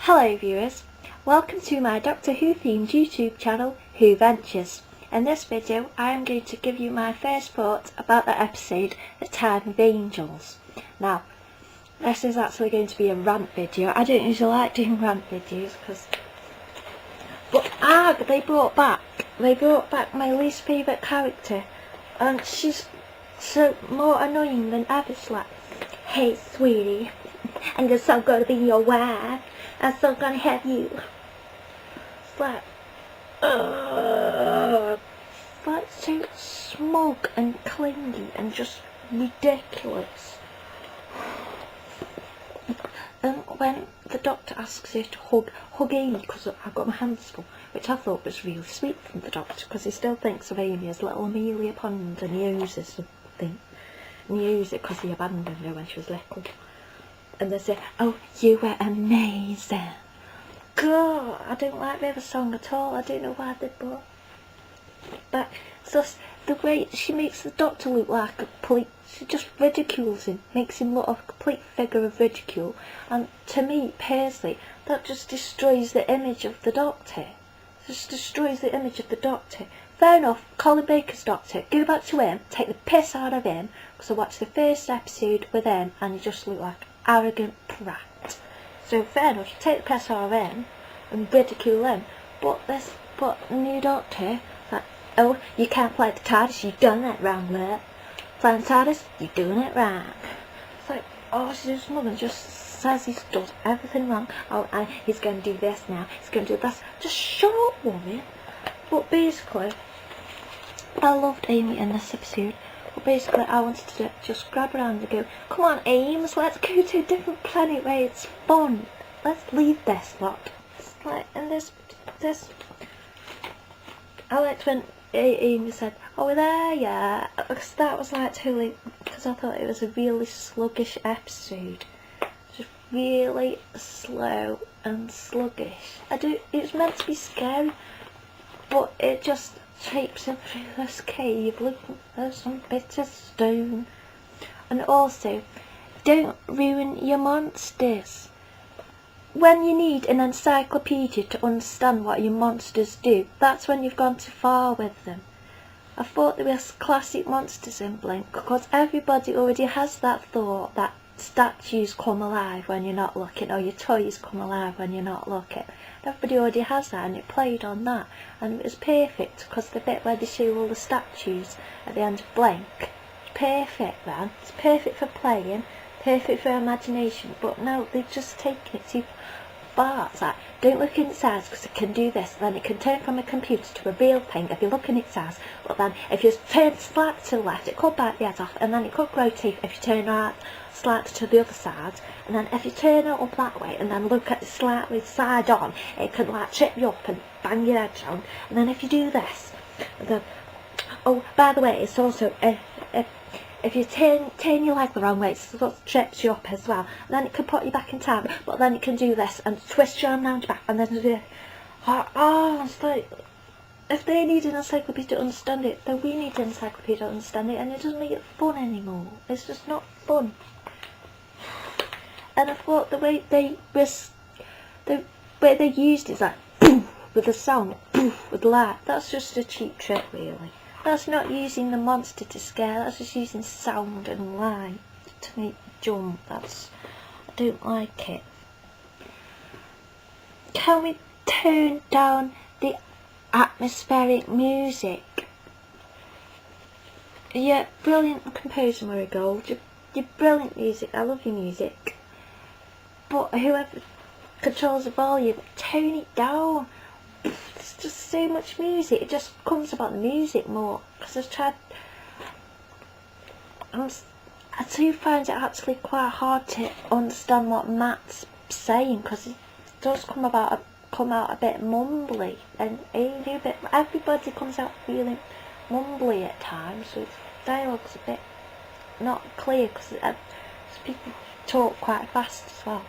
Hello viewers, welcome to my Doctor Who themed YouTube channel, Who Ventures. In this video I am going to give you my first thoughts about the episode The Time of Angels. Now, this is actually going to be a rant video. I don't usually like doing rant videos but they brought back my least favourite character, and she's so more annoying than ever. She's like, "Hey sweetie, I'm just so gonna be your wife. I'm so gonna have you." It's like, so smug and clingy and just ridiculous. And when the Doctor asks her to hug Amy because I've got my hands full, which I thought was really sweet from the Doctor, because he still thinks of Amy as little Amelia Pond, and he owes her something. And he owes it because he abandoned her when she was little. And they say, "Oh, you were amazing." God, I don't like the other song at all. I don't know why they brought. But it's just the way she makes the Doctor look like a complete. She just ridicules him, makes him look like a complete figure of ridicule. And to me, personally, that just destroys the image of the Doctor. Just destroys the image of the Doctor. Fair enough, Colin Baker's Doctor, go back to him, take the piss out of him, because I watched the first episode with him and he just looked like arrogant prat. So fair enough, take the piss out of him and ridicule him. But new Doctor, like, "Oh, you can't play the TARDIS, you've done that wrong, there. Playing TARDIS, you're doing it wrong." It's like, oh, his mother just says he's done everything wrong. Oh, and he's going to do this now, he's going to do this. Just shut up, woman. But basically, I loved Amy in this episode. But basically, I wanted to just grab her hand and go, "Come on, Ames, let's go to a different planet where it's fun. Let's leave this lot." It's like, and this, I liked when Amy said, "Oh, we're there, yeah," because that was like totally, because I thought it was a really sluggish episode. Just really slow and sluggish. It was meant to be scary, but it just shapes him through this cave. Look, there's some bits of stone. And also, don't ruin your monsters. When you need an encyclopedia to understand what your monsters do, that's when you've gone too far with them. I thought there was classic monsters in Blink, because everybody already has that thought that statues come alive when you're not looking, or your toys come alive when you're not looking. Everybody already has that, and it played on that, and it was perfect, because the bit where they show all the statues at the end of Blink, it's perfect then. It's perfect for playing, perfect for imagination. But no, they've just taken it too far. It's like, don't look in its eyes because it can do this, then it can turn from a computer to a real thing if you look in its eyes. But then if you turn slightly to the left, it could bite the head off, and then it could rotate if you turn right slightly to the other side, and then if you turn it up that way and then look at it slightly side on, it can like trip you up and bang your head down. And then if you do this, then, oh, by the way, it's also if you turn your leg the wrong way, it sort of trips you up as well. And then it can put you back in time, but then it can do this and twist your arm round your back, and then do it's like, if they need an encyclopedia to understand it, then we need an encyclopedia to understand it, and it doesn't make it fun anymore. It's just not fun. And I thought the way they used it is like boom with the sound, boom with the light. That's just a cheap trick, really. That's not using the monster to scare. That's just using sound and light to make jump. I don't like it. Can we turn down the atmospheric music? You're brilliant composer, Marigold. You're brilliant music. I love your music. But whoever controls the volume, tone it down. There's just so much music. It just comes about the music more. Because I do find it actually quite hard to understand what Matt's saying, because it does come out a bit mumbly, and everybody comes out feeling mumbly at times. So its dialogue's a bit not clear, because people talk quite fast as well.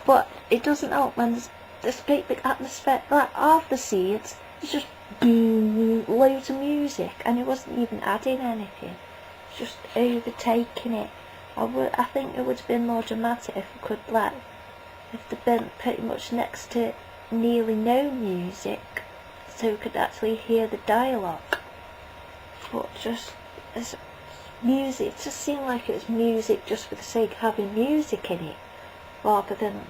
But it doesn't help when there's big atmosphere, like half the scenes, it's just boom, loads of music, and it wasn't even adding anything, it's just overtaking it. I think it would have been more dramatic if we could if they'd been pretty much next to nearly no music, so we could actually hear the dialogue. But just as music, it just seemed like it was music just for the sake of having music in it, rather than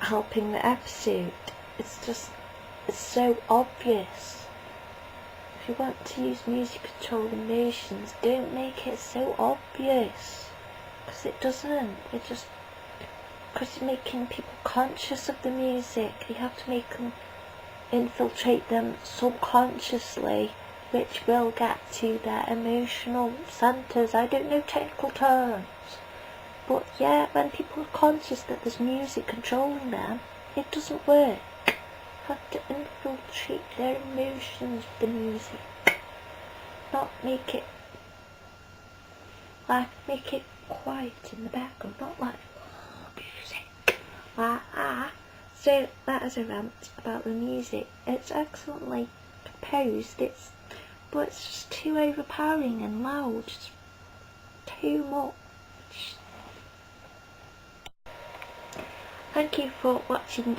helping the episode. It's so obvious. If you want to use music to control emotions, don't make it so obvious, because it doesn't. Because it's making people conscious of the music. You have to make them infiltrate them subconsciously, which will get to their emotional centres. I don't know technical terms, but yeah, when people are conscious that there's music controlling them, it doesn't work. You have to infiltrate their emotions with the music, not make it quiet in the background, not like music. So that is a rant about the music. It's excellently composed, but it's just too overpowering and loud, just too much. Thank you for watching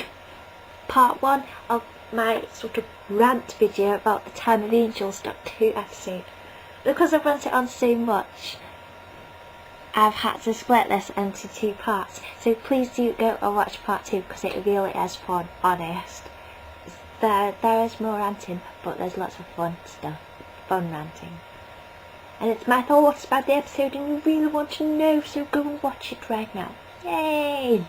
part 1 of my sort of rant video about the Time of Angels Doctor Who episode. Because I've ranted on so much, I've had to split this into 2 parts, so please do go and watch part 2, because it really is fun, honest. There is more ranting, but there's lots of fun stuff, fun ranting. And it's my thoughts about the episode and you really want to know, so go and watch it right now. Yay!